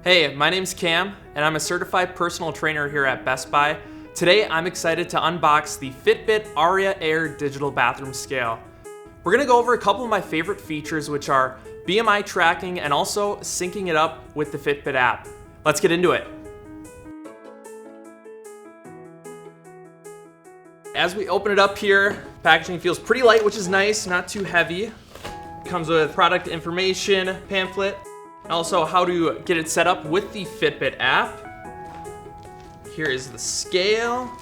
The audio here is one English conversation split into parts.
Hey, my name's Cam, and I'm a certified personal trainer here at Best Buy. Today, I'm excited to unbox the Fitbit Aria Air digital bathroom scale. We're gonna go over a couple of my favorite features, which are BMI tracking and also syncing it up with the Fitbit app. Let's get into it. As we open it up here, packaging feels pretty light, which is nice, not too heavy. Comes with product information pamphlet. Also, how to get it set up with the Fitbit app. Here is the scale.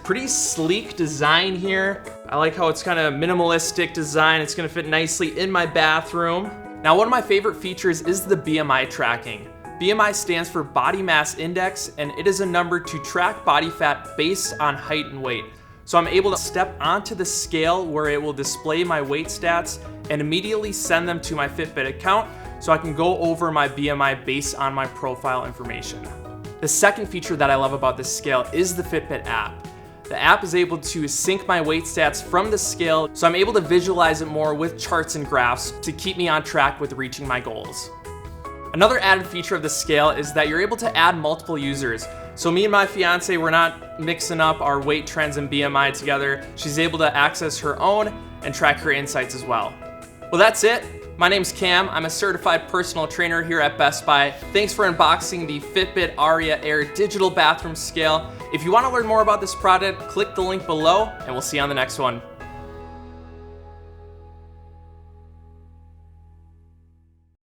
Pretty sleek design here. I like how it's kind of minimalistic design. It's gonna fit nicely in my bathroom. Now, one of my favorite features is the BMI tracking. BMI stands for Body Mass Index, and it is a number to track body fat based on height and weight. So I'm able to step onto the scale where it will display my weight stats and immediately send them to my Fitbit account so I can go over my BMI based on my profile information. The second feature that I love about this scale is the Fitbit app. The app is able to sync my weight stats from the scale, so I'm able to visualize it more with charts and graphs to keep me on track with reaching my goals. Another added feature of the scale is that you're able to add multiple users. So me and my fiance, we're not mixing up our weight trends and BMI together. She's able to access her own and track her insights as well. Well, that's it. My name's Cam. I'm a certified personal trainer here at Best Buy. Thanks for unboxing the Fitbit Aria Air digital bathroom scale. If you want to learn more about this product, click the link below and we'll see you on the next one.